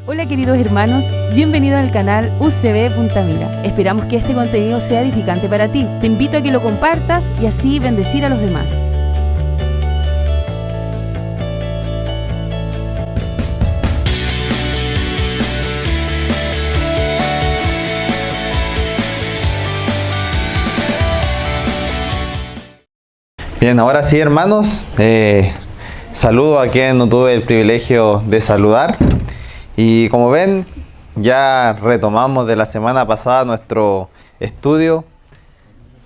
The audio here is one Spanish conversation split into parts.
Hola queridos hermanos, bienvenidos al canal UCB Punta Mira. Esperamos que este contenido sea edificante para ti. Te invito a que lo compartas y así bendecir a los demás. Bien, ahora sí, hermanos, saludo a quien no tuve el privilegio de saludar. Y como ven, ya retomamos de la semana pasada nuestro estudio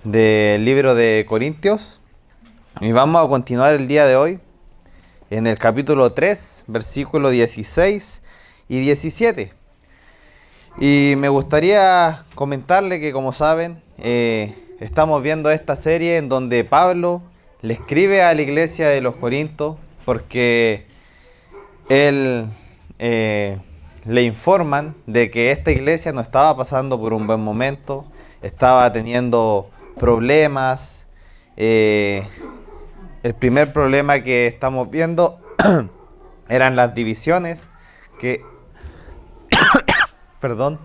del libro de Corintios. Y vamos a continuar el día de hoy en el capítulo 3, versículos 16 y 17. Y me gustaría comentarle que, como saben, estamos viendo esta serie en donde Pablo le escribe a la iglesia de los Corintios porque él le informan de que esta iglesia no estaba pasando por un buen momento, estaba teniendo problemas. El primer problema que estamos viendo eran las divisiones perdón,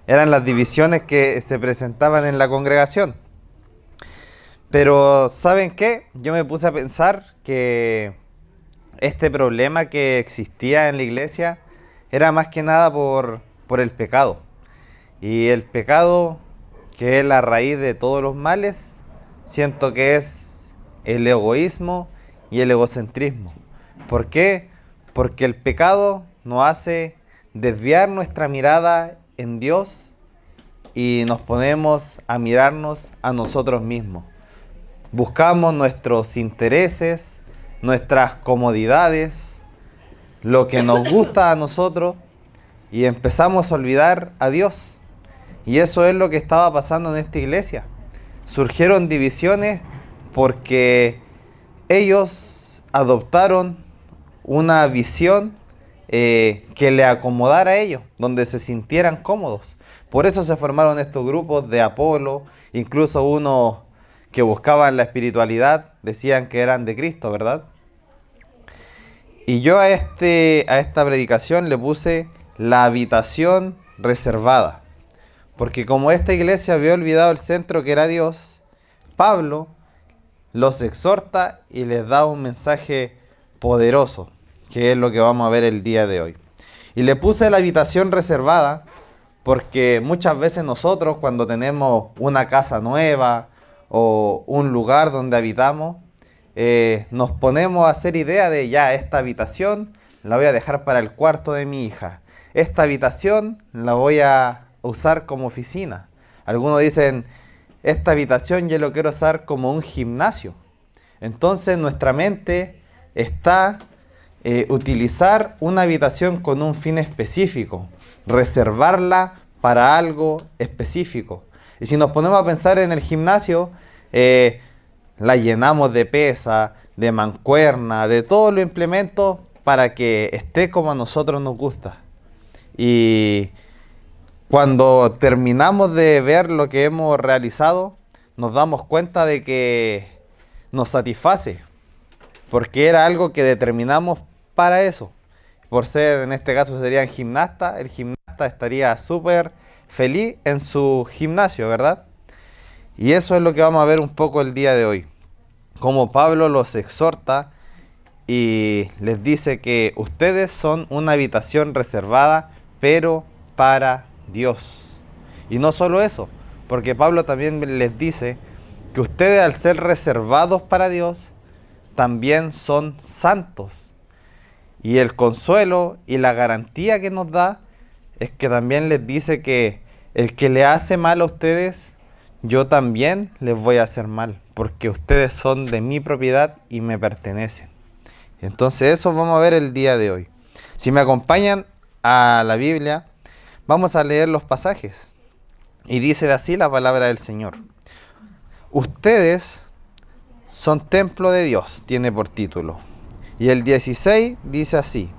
eran las divisiones que se presentaban en la congregación. Pero ¿saben qué? Yo me puse a pensar que este problema que existía en la iglesia era más que nada por el pecado. Y el pecado, que es la raíz de todos los males, siento que es el egoísmo y el egocentrismo. ¿Por qué? Porque el pecado nos hace desviar nuestra mirada en Dios y nos ponemos a mirarnos a nosotros mismos. Buscamos nuestros intereses, nuestras comodidades, lo que nos gusta a nosotros, y empezamos a olvidar a Dios. Y eso es lo que estaba pasando en esta iglesia. Surgieron divisiones porque ellos adoptaron una visión que le acomodara a ellos, donde se sintieran cómodos. Por eso se formaron estos grupos de Apolo, incluso unos que buscaban la espiritualidad decían que eran de Cristo, ¿verdad? Y yo a esta predicación le puse la habitación reservada, porque como esta iglesia había olvidado el centro que era Dios, Pablo los exhorta y les da un mensaje poderoso, que es lo que vamos a ver el día de hoy. Y le puse la habitación reservada porque muchas veces nosotros, cuando tenemos una casa nueva o un lugar donde habitamos, nos ponemos a hacer idea de ya, esta habitación la voy a dejar para el cuarto de mi hija, esta habitación la voy a usar como oficina. Algunos dicen, esta habitación yo lo quiero usar como un gimnasio. Entonces nuestra mente está utilizar una habitación con un fin específico, reservarla para algo específico. Y si nos ponemos a pensar en el gimnasio, la llenamos de pesa, de mancuerna, de todos los implementos para que esté como a nosotros nos gusta. Y cuando terminamos de ver lo que hemos realizado, nos damos cuenta de que nos satisface, porque era algo que determinamos para eso. Por ser, en este caso serían gimnasta, el gimnasta estaría súper feliz en su gimnasio, ¿verdad? Y eso es lo que vamos a ver un poco el día de hoy. Como Pablo los exhorta y les dice que ustedes son una habitación reservada, pero para Dios. Y no solo eso, porque Pablo también les dice que ustedes, al ser reservados para Dios, también son santos. Y el consuelo y la garantía que nos da es que también les dice que el que le hace mal a ustedes, yo también les voy a hacer mal, porque ustedes son de mi propiedad y me pertenecen. Entonces eso vamos a ver el día de hoy. Si me acompañan a la Biblia, vamos a leer los pasajes. Y dice así la palabra del Señor. Ustedes son templo de Dios, tiene por título. Y el 16 dice así.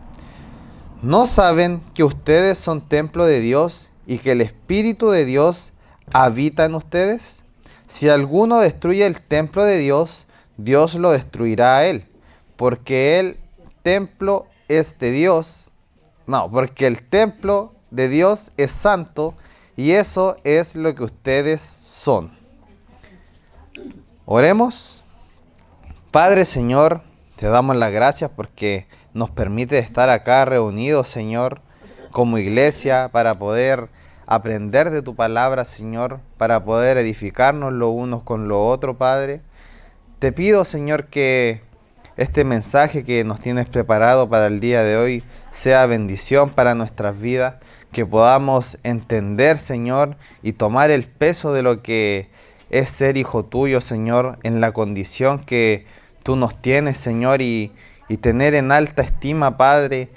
¿No saben que ustedes son templo de Dios y que el Espíritu de Dios habita en ustedes? Si alguno destruye el templo de Dios, Dios lo destruirá a él, porque el templo es de Dios No, porque el templo de Dios es santo y eso es lo que ustedes son. Oremos. Padre Señor, te damos las gracias porque nos permite estar acá reunidos, Señor, como iglesia para poder aprender de tu palabra, Señor, para poder edificarnos los unos con los otros, Padre. Te pido, Señor, que este mensaje que nos tienes preparado para el día de hoy sea bendición para nuestras vidas, que podamos entender, Señor, y tomar el peso de lo que es ser hijo tuyo, Señor, en la condición que tú nos tienes, Señor, y tener en alta estima, Padre,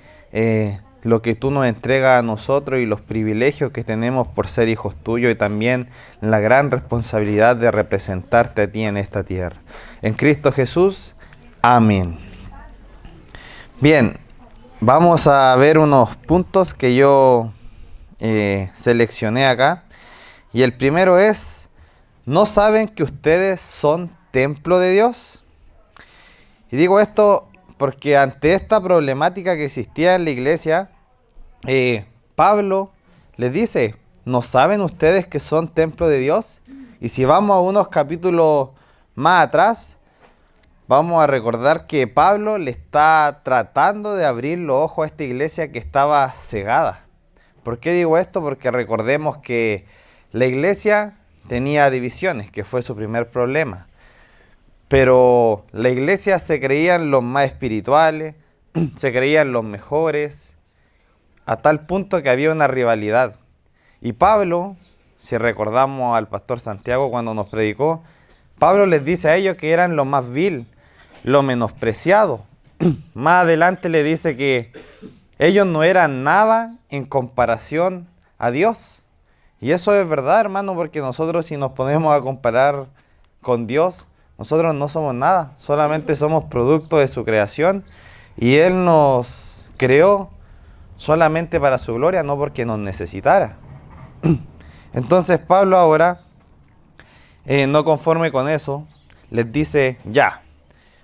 lo que tú nos entregas a nosotros y los privilegios que tenemos por ser hijos tuyos y también la gran responsabilidad de representarte a ti en esta tierra. En Cristo Jesús, amén. Bien, vamos a ver unos puntos que yo seleccioné acá. Y el primero es, ¿no saben que ustedes son templo de Dios? Y digo esto porque ante esta problemática que existía en la iglesia, Pablo les dice, ¿no saben ustedes que son templo de Dios? Y si vamos a unos capítulos más atrás, vamos a recordar que Pablo le está tratando de abrir los ojos a esta iglesia que estaba cegada. ¿Por qué digo esto? Porque recordemos que la iglesia tenía divisiones, que fue su primer problema. Pero la iglesia se creían los más espirituales, se creían los mejores, a tal punto que había una rivalidad. Y Pablo, si recordamos al pastor Santiago cuando nos predicó, Pablo les dice a ellos que eran lo más vil, lo menospreciado. Más adelante le dice que ellos no eran nada en comparación a Dios. Y eso es verdad, hermano, porque nosotros si nos ponemos a comparar con Dios, nosotros no somos nada, solamente somos producto de su creación y Él nos creó solamente para su gloria, no porque nos necesitara. Entonces Pablo ahora, no conforme con eso, les dice, ya,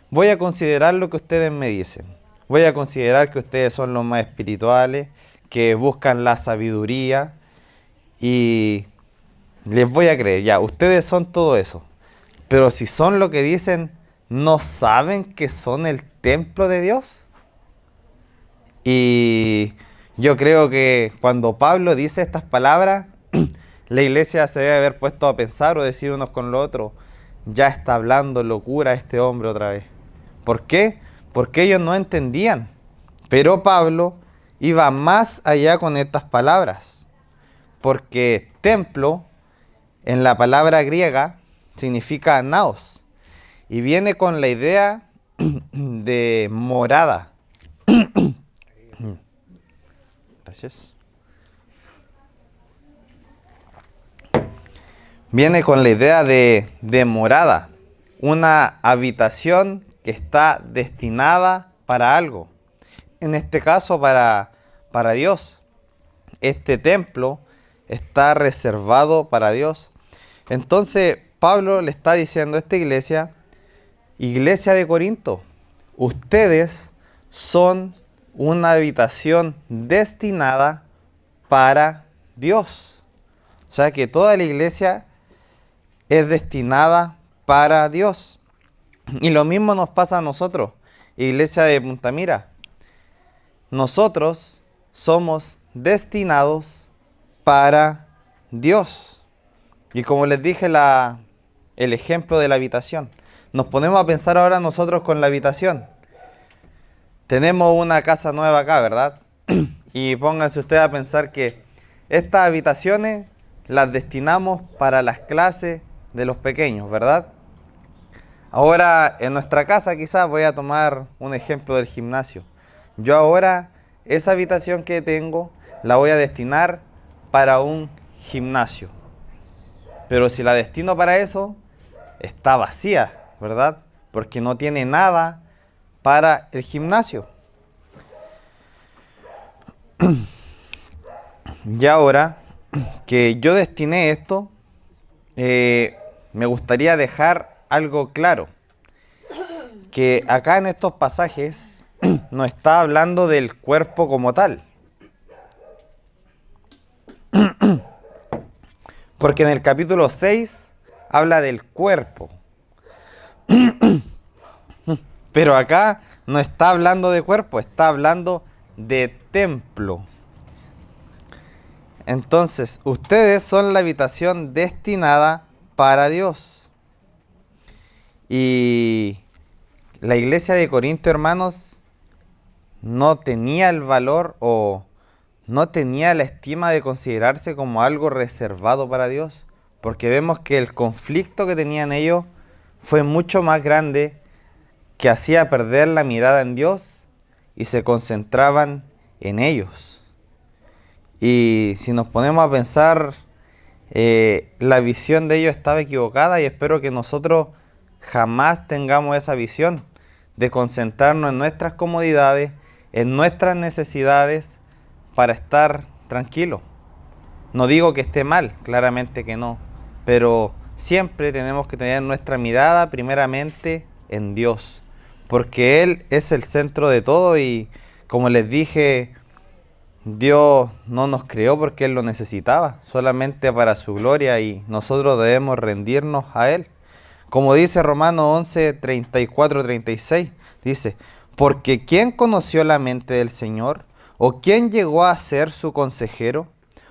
voy a considerar lo que ustedes me dicen. Voy a considerar que ustedes son los más espirituales, que buscan la sabiduría y les voy a creer, ya, ustedes son todo eso. Pero si son lo que dicen, ¿no saben que son el templo de Dios? Y yo creo que cuando Pablo dice estas palabras, la iglesia se debe haber puesto a pensar o decir unos con los otros, ya está hablando locura este hombre otra vez. ¿Por qué? Porque ellos no entendían. Pero Pablo iba más allá con estas palabras. Porque templo, en la palabra griega, significa naos y viene con la idea de morada. Gracias. Viene con la idea de morada, una habitación que está destinada para algo. En este caso para Dios. Este templo está reservado para Dios. Entonces Pablo le está diciendo a esta iglesia de Corinto, ustedes son una habitación destinada para Dios. O sea que toda la iglesia es destinada para Dios. Y lo mismo nos pasa a nosotros, iglesia de Punta Mira. Nosotros somos destinados para Dios. Y como les dije el ejemplo de la habitación, nos ponemos a pensar ahora nosotros con la habitación. Tenemos una casa nueva acá, ¿verdad? Y pónganse ustedes a pensar que estas habitaciones las destinamos para las clases de los pequeños, ¿verdad? Ahora en nuestra casa quizás voy a tomar un ejemplo del gimnasio. Yo ahora esa habitación que tengo la voy a destinar para un gimnasio. Pero si la destino para eso, está vacía, ¿verdad? Porque no tiene nada para el gimnasio. Y ahora que yo destiné esto, me gustaría dejar algo claro. Que acá en estos pasajes nos está hablando del cuerpo como tal. Porque en el capítulo 6 habla del cuerpo. Pero acá no está hablando de cuerpo, está hablando de templo. Entonces, ustedes son la habitación destinada para Dios. Y la iglesia de Corinto, hermanos, no tenía el valor o no tenía la estima de considerarse como algo reservado para Dios, porque vemos que el conflicto que tenían ellos fue mucho más grande, que hacía perder la mirada en Dios y se concentraban en ellos. Y si nos ponemos a pensar, la visión de ellos estaba equivocada, y espero que nosotros jamás tengamos esa visión de concentrarnos en nuestras comodidades, en nuestras necesidades, para estar tranquilos. No digo que esté mal, claramente que no, pero siempre tenemos que tener nuestra mirada primeramente en Dios, porque Él es el centro de todo. Y como les dije, Dios no nos creó porque Él lo necesitaba, solamente para su gloria, y nosotros debemos rendirnos a Él. Como dice Romanos 11, 34, 36, dice: porque ¿quién conoció la mente del Señor? ¿O quién llegó a ser su consejero?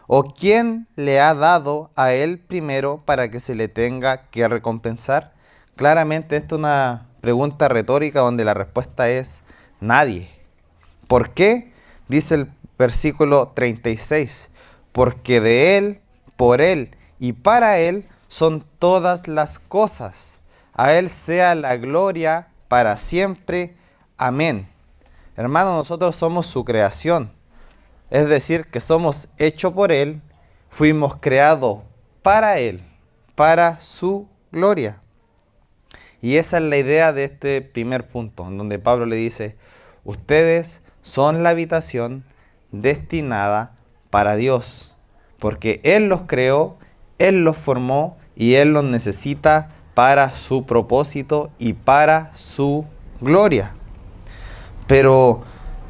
¿O quién le ha dado a Él primero para que se le tenga que recompensar? Claramente esta es una pregunta retórica donde la respuesta es nadie. ¿Por qué? Dice el versículo 36, porque de Él, por Él y para Él son todas las cosas. A Él sea la gloria para siempre. Amén. Hermanos, nosotros somos su creación, es decir, que somos hechos por Él, fuimos creados para Él, para su gloria. Y esa es la idea de este primer punto, en donde Pablo le dice: ustedes son la habitación destinada para Dios, porque Él los creó, Él los formó y Él los necesita para su propósito y para su gloria. Pero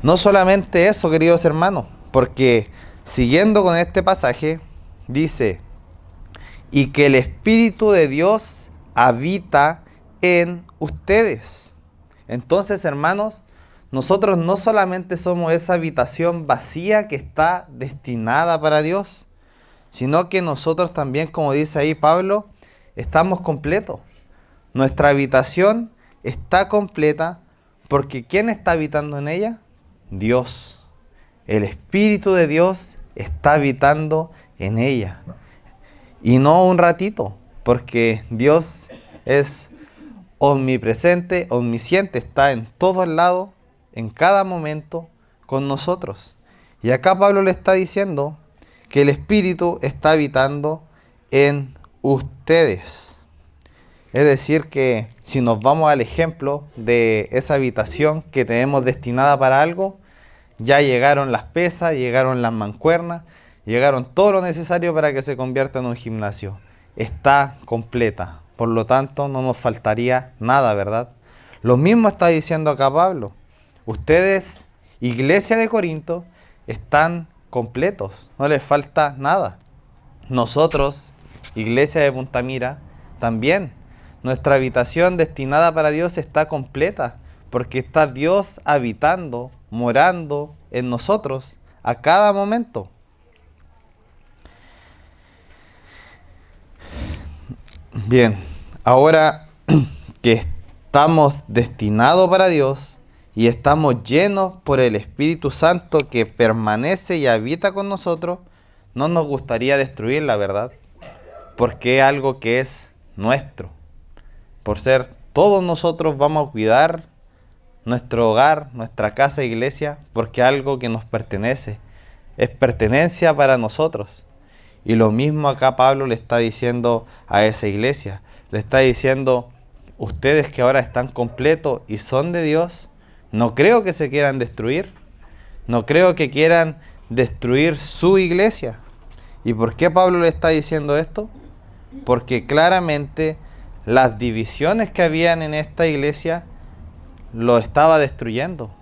no solamente eso, queridos hermanos, porque siguiendo con este pasaje, dice: y que el Espíritu de Dios habita en ustedes. Entonces, hermanos, nosotros no solamente somos esa habitación vacía que está destinada para Dios, sino que nosotros también, como dice ahí Pablo, estamos completos. Nuestra habitación está completa, porque ¿quién está habitando en ella? Dios. El Espíritu de Dios está habitando en ella. Y no un ratito, porque Dios es omnipresente, omnisciente, está en todos lados, en cada momento, con nosotros. Y acá Pablo le está diciendo que el Espíritu está habitando en ustedes. Es decir, que si nos vamos al ejemplo de esa habitación que tenemos destinada para algo, ya llegaron las pesas, llegaron las mancuernas, llegaron todo lo necesario para que se convierta en un gimnasio. Está completa, por lo tanto no nos faltaría nada, ¿verdad? Lo mismo está diciendo acá Pablo. Ustedes, iglesia de Corinto, están completos, no les falta nada. Nosotros, iglesia de Punta Mira, también. Nuestra habitación destinada para Dios está completa, porque está Dios habitando, morando en nosotros a cada momento. Bien, ahora que estamos destinados para Dios y estamos llenos por el Espíritu Santo que permanece y habita con nosotros, no nos gustaría destruir la verdad, porque es algo que es nuestro. Por ser todos nosotros, vamos a cuidar nuestro hogar, nuestra casa e iglesia, porque es algo que nos pertenece, es pertenencia para nosotros. Y lo mismo acá Pablo le está diciendo a esa iglesia, le está diciendo: ustedes que ahora están completos y son de Dios, no creo que se quieran destruir, no creo que quieran destruir su iglesia. ¿Y por qué Pablo le está diciendo esto? Porque claramente las divisiones que habían en esta iglesia lo estaba destruyendo,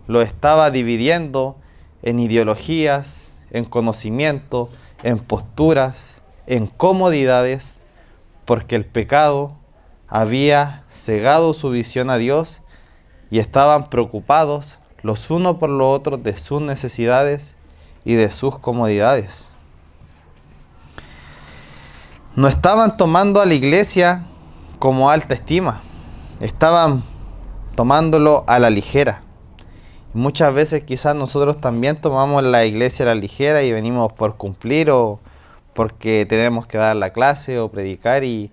lo estaba dividiendo en ideologías, en conocimiento, en posturas, en comodidades, porque el pecado había cegado su visión a Dios y estaban preocupados los unos por los otros de sus necesidades y de sus comodidades. No estaban tomando a la iglesia como alta estima, estaban tomándolo a la ligera. Muchas veces quizás nosotros también tomamos la iglesia a la ligera y venimos por cumplir o porque tenemos que dar la clase o predicar y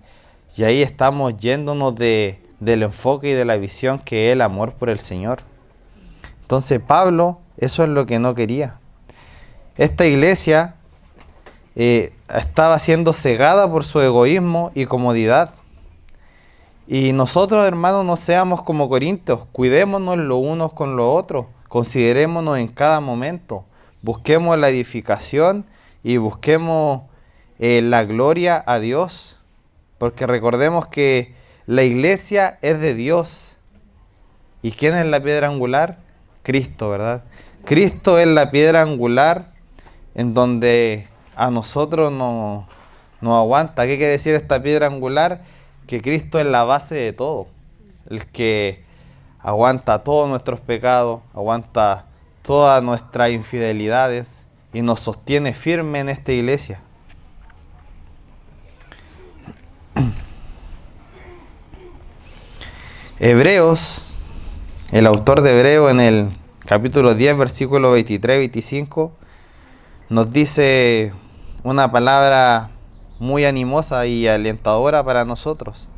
ahí estamos yéndonos del enfoque y de la visión que es el amor por el Señor. Entonces Pablo, eso es lo que no quería. Esta iglesia estaba siendo cegada por su egoísmo y comodidad. Y nosotros, hermanos, no seamos como Corintios, cuidémonos los unos con los otros, considerémonos en cada momento, busquemos la edificación y busquemos la gloria a Dios, porque recordemos que la iglesia es de Dios. ¿Y quién es la piedra angular? Cristo, ¿verdad? Cristo es la piedra angular en donde a nosotros nos aguanta. ¿Qué quiere decir esta piedra angular? Que Cristo es la base de todo, el que aguanta todos nuestros pecados, aguanta todas nuestras infidelidades y nos sostiene firme en esta iglesia. Hebreos, el autor de Hebreos en el capítulo 10, versículo 23-25, nos dice una palabra muy animosa y alentadora para nosotros.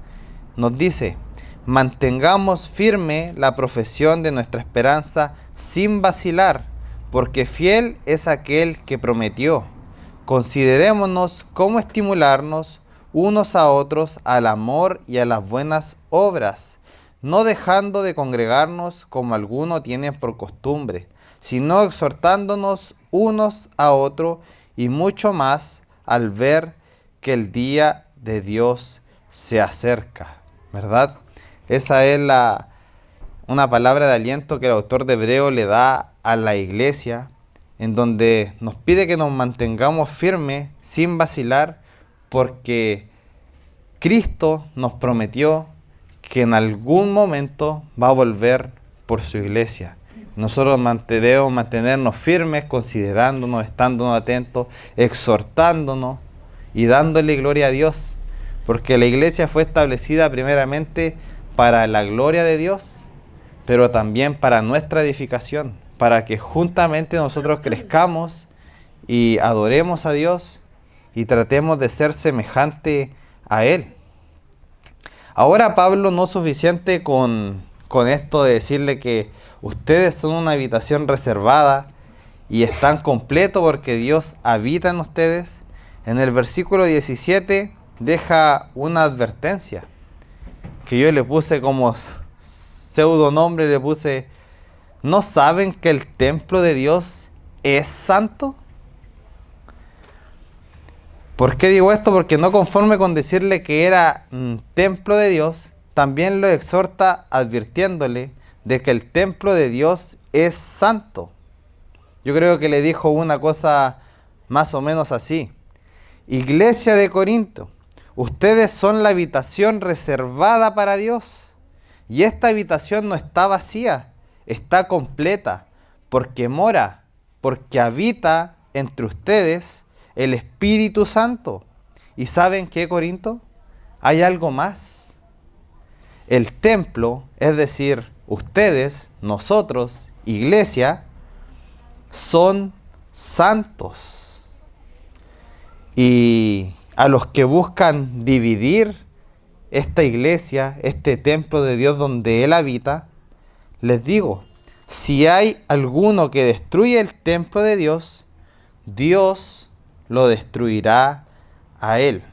Nos dice: mantengamos firme la profesión de nuestra esperanza sin vacilar, porque fiel es aquel que prometió. Considerémonos cómo estimularnos unos a otros al amor y a las buenas obras, no dejando de congregarnos como algunos tienen por costumbre, sino exhortándonos unos a otros, y mucho más al ver que el día de Dios se acerca, ¿verdad? Esa es una palabra de aliento que el autor de Hebreos le da a la iglesia, en donde nos pide que nos mantengamos firmes sin vacilar, porque Cristo nos prometió que en algún momento va a volver por su iglesia. Nosotros debemos mantenernos firmes, considerándonos, estándonos atentos, exhortándonos y dándole gloria a Dios, porque la iglesia fue establecida primeramente para la gloria de Dios, pero también para nuestra edificación, para que juntamente nosotros crezcamos y adoremos a Dios y tratemos de ser semejante a Él. Ahora Pablo no es suficiente con esto de decirle que ustedes son una habitación reservada y están completos porque Dios habita en ustedes. En el versículo 17 deja una advertencia que yo le puse como pseudonombre, le puse: ¿no saben que el templo de Dios es santo? ¿Por qué digo esto? Porque no conforme con decirle que era templo de Dios, también lo exhorta advirtiéndole de que el templo de Dios es santo. Yo creo que le dijo una cosa más o menos así: Iglesia de Corinto, ustedes son la habitación reservada para Dios, y esta habitación no está vacía, está completa, porque habita entre ustedes el Espíritu Santo. ¿Y saben qué, Corinto? Hay algo más. El templo, es decir, ustedes, nosotros, iglesia, son santos. Y a los que buscan dividir esta iglesia, este templo de Dios donde Él habita, les digo, si hay alguno que destruye el templo de Dios, Dios lo destruirá a él.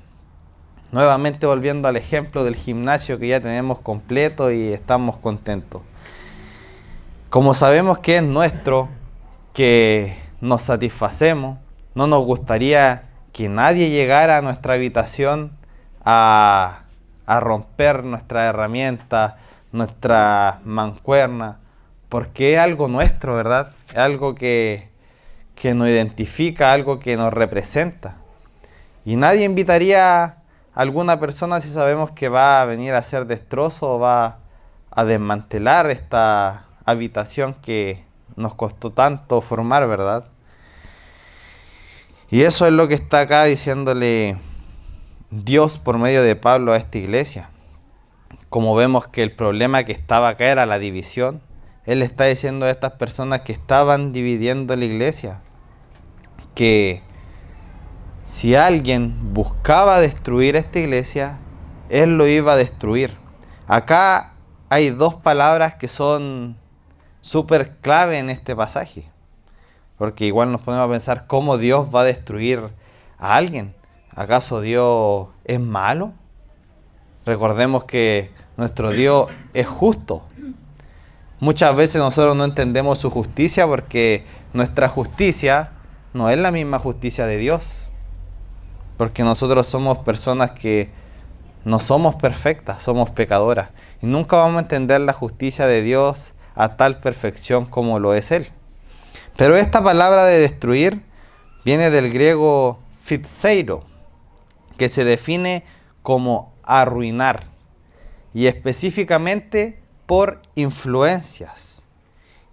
Nuevamente volviendo al ejemplo del gimnasio que ya tenemos completo y estamos contentos. Como sabemos que es nuestro, que nos satisfacemos, no nos gustaría que nadie llegara a nuestra habitación a romper nuestra herramienta, nuestra mancuerna, porque es algo nuestro, ¿verdad? Es algo que nos identifica, algo que nos representa. Y nadie invitaría a alguna persona si sabemos que va a venir a hacer destrozo o va a desmantelar esta habitación que nos costó tanto formar, ¿verdad? Y eso es lo que está acá diciéndole Dios por medio de Pablo a esta iglesia. Como vemos que el problema que estaba acá era la división, Él está diciendo a estas personas que estaban dividiendo la iglesia, que si alguien buscaba destruir esta iglesia, Él lo iba a destruir. Acá hay dos palabras que son súper clave en este pasaje, porque igual nos ponemos a pensar cómo Dios va a destruir a alguien. ¿Acaso Dios es malo? Recordemos que nuestro Dios es justo. Muchas veces nosotros no entendemos su justicia porque nuestra justicia no es la misma justicia de Dios. Porque nosotros somos personas que no somos perfectas, somos pecadoras. Y nunca vamos a entender la justicia de Dios a tal perfección como lo es Él. Pero esta palabra de destruir viene del griego phtseiro, que se define como arruinar. Y específicamente por influencias.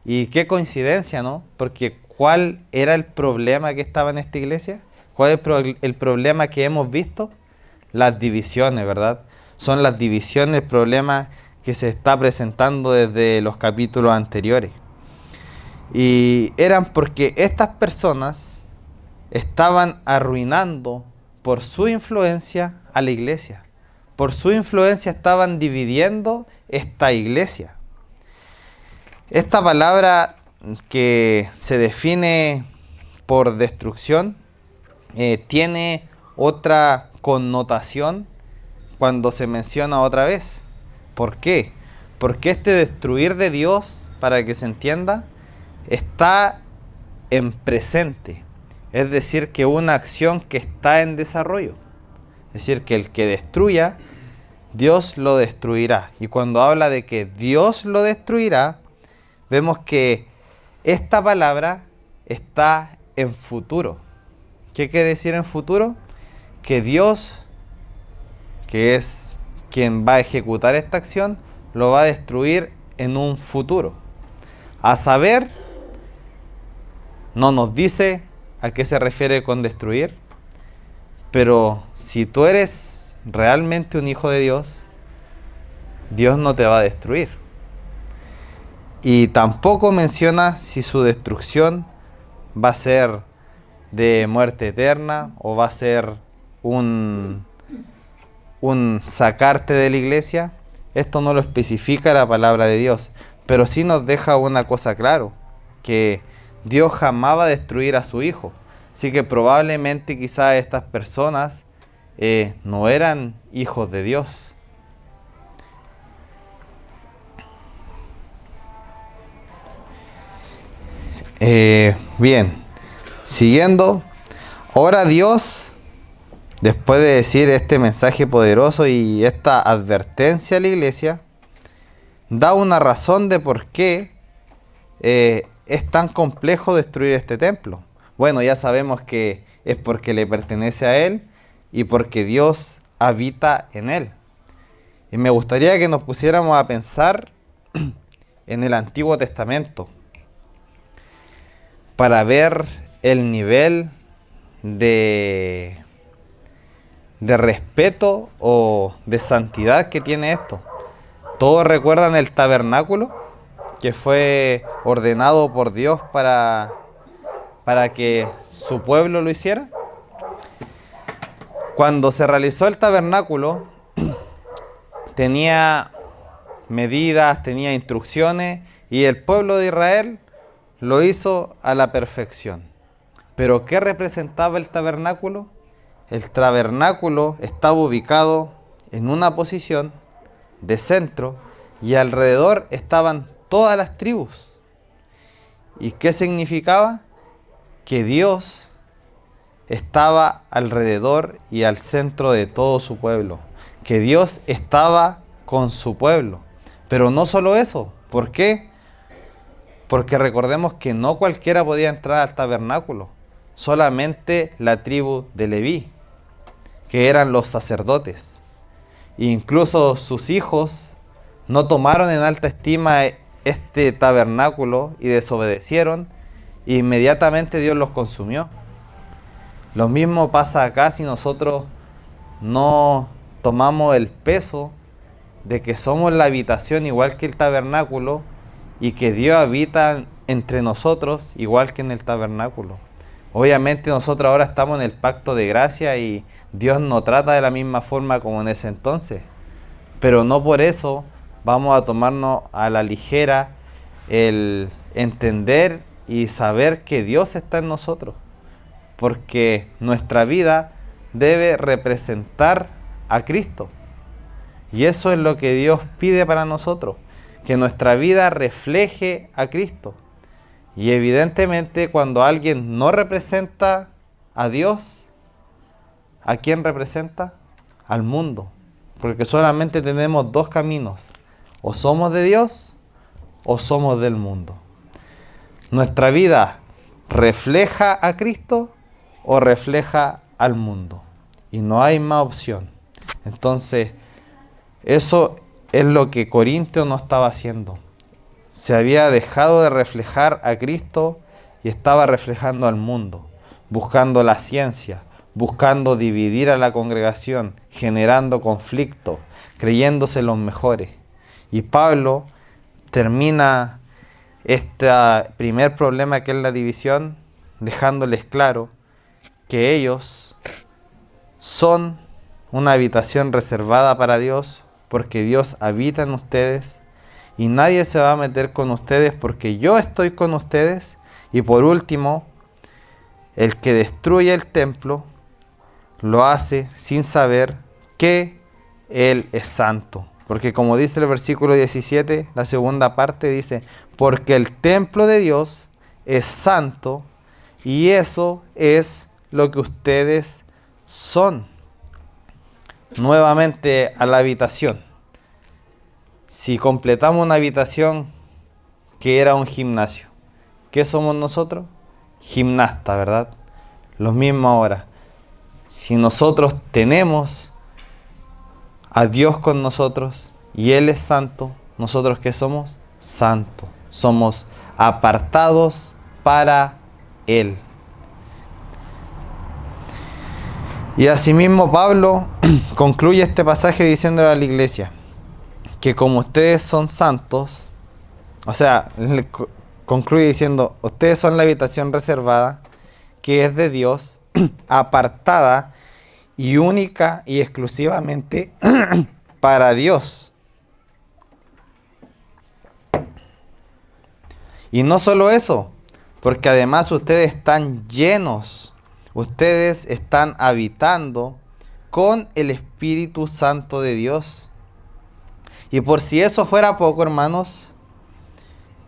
Y qué coincidencia, ¿no? Porque ¿cuál era el problema que estaba en esta iglesia? ¿Cuál es el problema que hemos visto? Las divisiones, ¿verdad? Son las divisiones el problema que se está presentando desde los capítulos anteriores. Y eran porque estas personas estaban arruinando por su influencia a la iglesia. Por su influencia estaban dividiendo esta iglesia. Esta palabra que se define por destrucción tiene otra connotación cuando se menciona otra vez. ¿Por qué? Porque este destruir de Dios, para que se entienda, está en presente. Es decir, que una acción que está en desarrollo. Es decir, que el que destruya, Dios lo destruirá. Y cuando habla de que Dios lo destruirá, vemos que esta palabra está en futuro. ¿Qué quiere decir en futuro? Que Dios, que es quien va a ejecutar esta acción, lo va a destruir en un futuro. A saber, no nos dice a qué se refiere con destruir, pero si tú eres realmente un hijo de Dios, Dios no te va a destruir. Y tampoco menciona si su destrucción va a ser de muerte eterna o va a ser un sacarte de la iglesia. Esto no lo especifica la palabra de Dios, pero sí nos deja una cosa claro, que Dios jamás va a destruir a su hijo. Así que probablemente quizás estas personas no eran hijos de Dios. Bien, siguiendo, ahora Dios, después de decir este mensaje poderoso y esta advertencia a la iglesia, da una razón de por qué es tan complejo destruir este templo. Bueno, ya sabemos que es porque le pertenece a Él y porque Dios habita en Él. Y me gustaría que nos pusiéramos a pensar en el Antiguo Testamento para ver el nivel de respeto o de santidad que tiene esto. Todos recuerdan el tabernáculo que fue ordenado por Dios para que su pueblo lo hiciera. Cuando se realizó el tabernáculo, tenía medidas, tenía instrucciones y el pueblo de Israel lo hizo a la perfección. ¿Pero qué representaba el tabernáculo? El tabernáculo estaba ubicado en una posición de centro y alrededor estaban todas las tribus. ¿Y qué significaba? Que Dios estaba alrededor y al centro de todo su pueblo. Que Dios estaba con su pueblo. Pero no solo eso. ¿Por qué? Porque recordemos que no cualquiera podía entrar al tabernáculo. Solamente la tribu de Leví. que eran los sacerdotes. E incluso sus hijos no tomaron en alta estima este tabernáculo y desobedecieron, e inmediatamente Dios los consumió. Lo mismo pasa acá si nosotros no tomamos el peso de que somos la habitación igual que el tabernáculo y que Dios habita entre nosotros igual que en el tabernáculo. Obviamente nosotros ahora estamos en el pacto de gracia y Dios no trata de la misma forma como en ese entonces, pero no por eso vamos a tomarnos a la ligera el entender y saber que Dios está en nosotros, porque nuestra vida debe representar a Cristo. Y eso es lo que Dios pide para nosotros, que nuestra vida refleje a Cristo. Y evidentemente cuando alguien no representa a Dios, ¿a quién representa? Al mundo. Porque solamente tenemos dos caminos: o somos de Dios o somos del mundo. Nuestra vida refleja a Cristo o refleja al mundo. Y no hay más opción. Entonces, eso es lo que Corintio no estaba haciendo. Se había dejado de reflejar a Cristo y estaba reflejando al mundo, buscando la ciencia, buscando dividir a la congregación, generando conflicto, creyéndose los mejores. Y Pablo termina este primer problema, que es la división, dejándoles claro que ellos son una habitación reservada para Dios, porque Dios habita en ustedes y nadie se va a meter con ustedes porque yo estoy con ustedes. Y por último, el que destruye el templo lo hace sin saber que Él es santo. Porque como dice el versículo 17, la segunda parte dice: porque el templo de Dios es santo y eso es lo que ustedes son. Nuevamente a la habitación. Si completamos una habitación que era un gimnasio, ¿qué somos nosotros? Gimnasta, ¿verdad? Lo mismo ahora. Si nosotros tenemos a Dios con nosotros y Él es santo, ¿nosotros qué somos? Santos. Somos apartados para Él. Y asimismo Pablo concluye este pasaje diciéndole a la iglesia que como ustedes son santos, o sea, concluye diciendo: ustedes son la habitación reservada, que es de Dios, apartada y única y exclusivamente para Dios. Y no solo eso, porque además ustedes están llenos, ustedes están habitando con el Espíritu Santo de Dios. Y por si eso fuera poco, hermanos,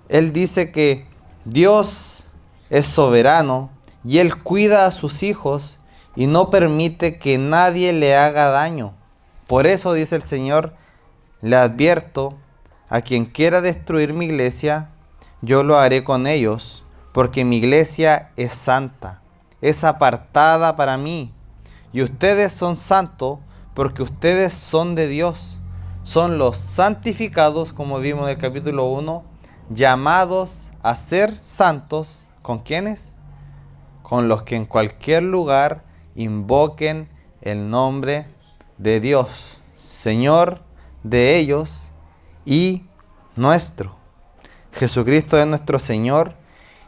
Él dice que Dios es soberano y Él cuida a sus hijos y no permite que nadie le haga daño. Por eso dice el Señor: le advierto, a quien quiera destruir mi iglesia, yo lo haré con ellos, porque mi iglesia es santa, es apartada para mí. Y ustedes son santos porque ustedes son de Dios. Son los santificados, como vimos en el capítulo 1, llamados a ser santos. ¿Con quiénes? Con los que en cualquier lugar invoquen el nombre de Dios, Señor de ellos y nuestro. Jesucristo es nuestro Señor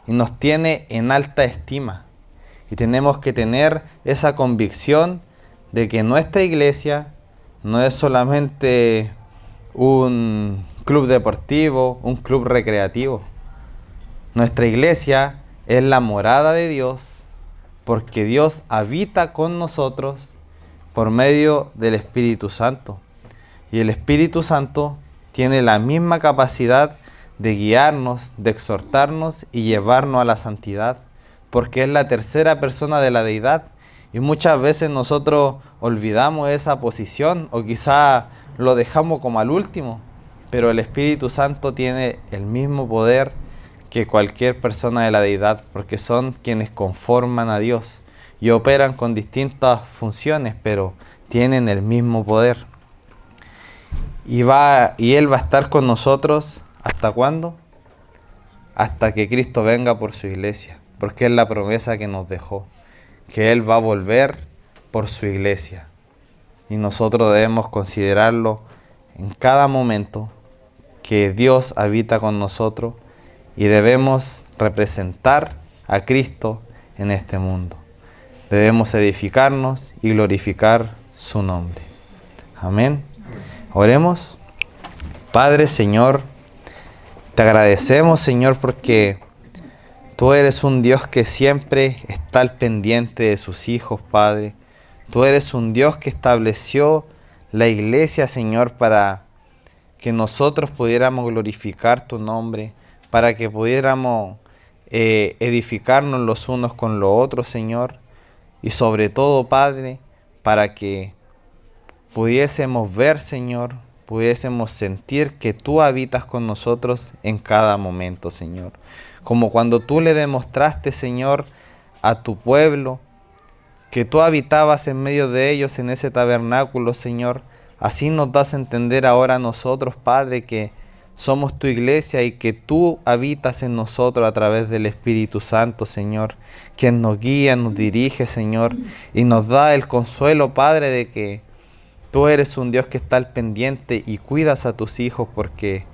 y nos tiene en alta estima. Y tenemos que tener esa convicción de que nuestra iglesia no es solamente un club deportivo, un club recreativo. Nuestra iglesia es la morada de Dios, porque Dios habita con nosotros por medio del Espíritu Santo. Y el Espíritu Santo tiene la misma capacidad de guiarnos, de exhortarnos y llevarnos a la santidad, porque es la tercera persona de la deidad. Y muchas veces nosotros olvidamos esa posición o quizá lo dejamos como al último, pero el Espíritu Santo tiene el mismo poder que cualquier persona de la deidad, porque son quienes conforman a Dios. y operan con distintas funciones, pero tienen el mismo poder. Y Él va a estar con nosotros, ¿hasta cuándo? Hasta que Cristo venga por su iglesia, porque es la promesa que nos dejó, que Él va a volver por su iglesia. Y nosotros debemos considerarlo en cada momento, que Dios habita con nosotros y debemos representar a Cristo en este mundo. Debemos edificarnos y glorificar su nombre. Amén. Oremos. Padre, Señor, te agradecemos, Señor, porque tú eres un Dios que siempre está al pendiente de sus hijos, Padre. Tú eres un Dios que estableció la iglesia, Señor, para que nosotros pudiéramos glorificar tu nombre, para que pudiéramos edificarnos los unos con los otros, Señor. Y sobre todo, Padre, para que pudiésemos ver, Señor, pudiésemos sentir que tú habitas con nosotros en cada momento, Señor. Como cuando tú le demostraste, Señor, a tu pueblo, que tú habitabas en medio de ellos en ese tabernáculo, Señor. Así nos das a entender ahora a nosotros, Padre, que somos tu iglesia y que tú habitas en nosotros a través del Espíritu Santo, Señor, quien nos guía, nos dirige, Señor, y nos da el consuelo, Padre, de que tú eres un Dios que está al pendiente y cuidas a tus hijos, porque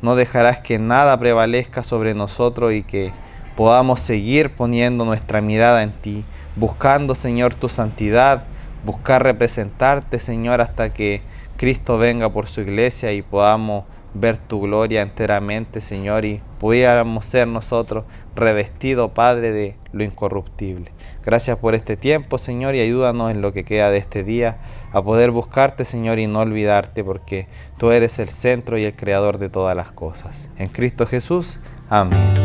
no dejarás que nada prevalezca sobre nosotros y que podamos seguir poniendo nuestra mirada en ti, buscando, Señor, tu santidad, buscar representarte, Señor, hasta que Cristo venga por su iglesia y podamos ver tu gloria enteramente, Señor, y pudiéramos ser nosotros revestidos, Padre, de lo incorruptible. Gracias por este tiempo, Señor, y ayúdanos en lo que queda de este día a poder buscarte, Señor, y no olvidarte, porque tú eres el centro y el creador de todas las cosas. En Cristo Jesús, amén.